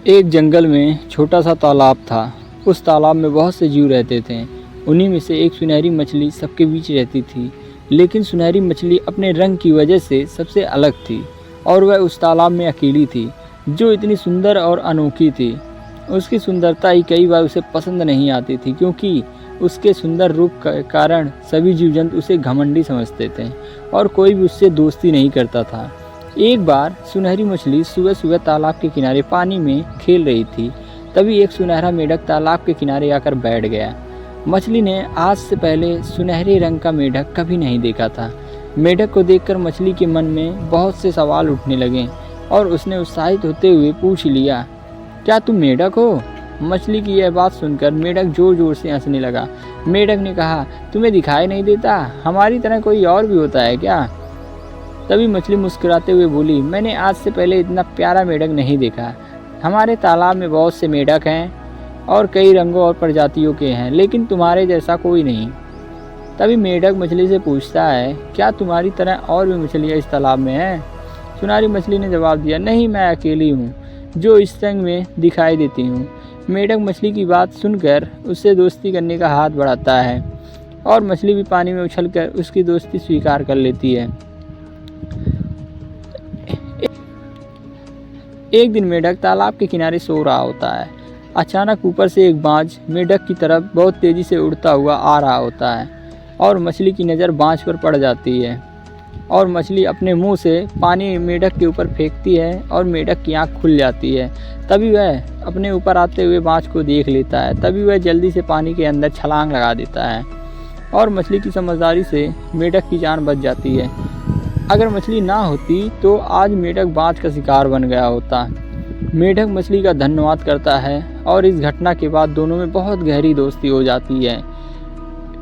एक जंगल में छोटा सा तालाब था। उस तालाब में बहुत से जीव रहते थे। उन्हीं में से एक सुनहरी मछली सबके बीच रहती थी। लेकिन सुनहरी मछली अपने रंग की वजह से सबसे अलग थी और वह उस तालाब में अकेली थी, जो इतनी सुंदर और अनोखी थी। उसकी सुंदरता ही कई बार उसे पसंद नहीं आती थी, क्योंकि उसके सुंदर रूप के कारण सभी जीव जंतु उसे घमंडी समझते थे और कोई भी उससे दोस्ती नहीं करता था। एक बार सुनहरी मछली सुबह सुबह तालाब के किनारे पानी में खेल रही थी। तभी एक सुनहरा मेढक तालाब के किनारे आकर बैठ गया। मछली ने आज से पहले सुनहरे रंग का मेढक कभी नहीं देखा था। मेढक को देखकर मछली के मन में बहुत से सवाल उठने लगे और उसने उत्साहित होते हुए पूछ लिया, क्या तुम मेढक हो? मछली की यह बात सुनकर मेढक जोर जोर से हंसने लगा। मेढक ने कहा, तुम्हें दिखाई नहीं देता? हमारी तरह कोई और भी होता है क्या? तभी मछली मुस्कुराते हुए बोली, मैंने आज से पहले इतना प्यारा मेढक नहीं देखा। हमारे तालाब में बहुत से मेढक हैं और कई रंगों और प्रजातियों के हैं, लेकिन तुम्हारे जैसा कोई नहीं। तभी मेढक मछली से पूछता है, क्या तुम्हारी तरह और भी मछलियाँ इस तालाब में हैं? सुनहरी मछली ने जवाब दिया, नहीं, मैं अकेली हूँ जो इस रंग में दिखाई देती हूँ। मेढक मछली की बात सुनकर उससे दोस्ती करने का हाथ बढ़ाता है और मछली भी पानी में उछलकर उसकी दोस्ती स्वीकार कर लेती है। एक दिन मेढक तालाब के किनारे सो रहा होता है। अचानक ऊपर से एक बाज मेढक की तरफ बहुत तेज़ी से उड़ता हुआ आ रहा होता है और मछली की नज़र बाज पर पड़ जाती है और मछली अपने मुंह से पानी मेढक के ऊपर फेंकती है और मेढक की आँख खुल जाती है। तभी वह अपने ऊपर आते हुए बाज को देख लेता है। तभी वह जल्दी से पानी के अंदर छलांग लगा देता है और मछली की समझदारी से मेढक की जान बच जाती है। अगर मछली ना होती तो आज मेढक बाज का शिकार बन गया होता। मेढक मछली का धन्यवाद करता है और इस घटना के बाद दोनों में बहुत गहरी दोस्ती हो जाती है।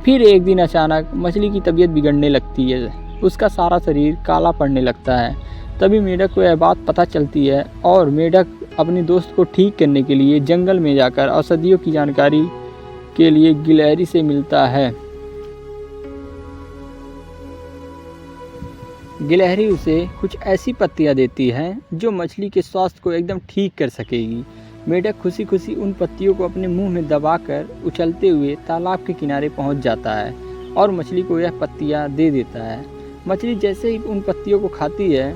फिर एक दिन अचानक मछली की तबीयत बिगड़ने लगती है। उसका सारा शरीर काला पड़ने लगता है। तभी मेढक को यह बात पता चलती है और मेढक अपने दोस्त को ठीक करने के लिए जंगल में जाकर औषधियों की जानकारी के लिए गिलहरी से मिलता है। गिलहरी उसे कुछ ऐसी पत्तियां देती है जो मछली के स्वास्थ्य को एकदम ठीक कर सकेगी। मेढक खुशी खुशी उन पत्तियों को अपने मुंह में दबाकर उछलते हुए तालाब के किनारे पहुंच जाता है और मछली को यह पत्तियां दे देता है। मछली जैसे ही उन पत्तियों को खाती है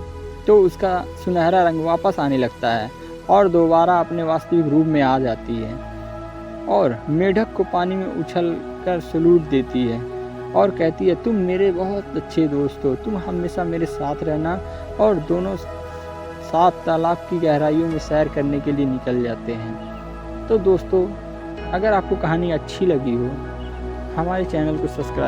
तो उसका सुनहरा रंग वापस आने लगता है और दोबारा अपने वास्तविक रूप में आ जाती है और मेढक को पानी में उछल कर सलूट देती है और कहती है, तुम मेरे बहुत अच्छे दोस्त हो, तुम हमेशा मेरे साथ रहना। और दोनों साथ तालाब की गहराइयों में सैर करने के लिए निकल जाते हैं। तो दोस्तों, अगर आपको कहानी अच्छी लगी हो, हमारे चैनल को सब्सक्राइब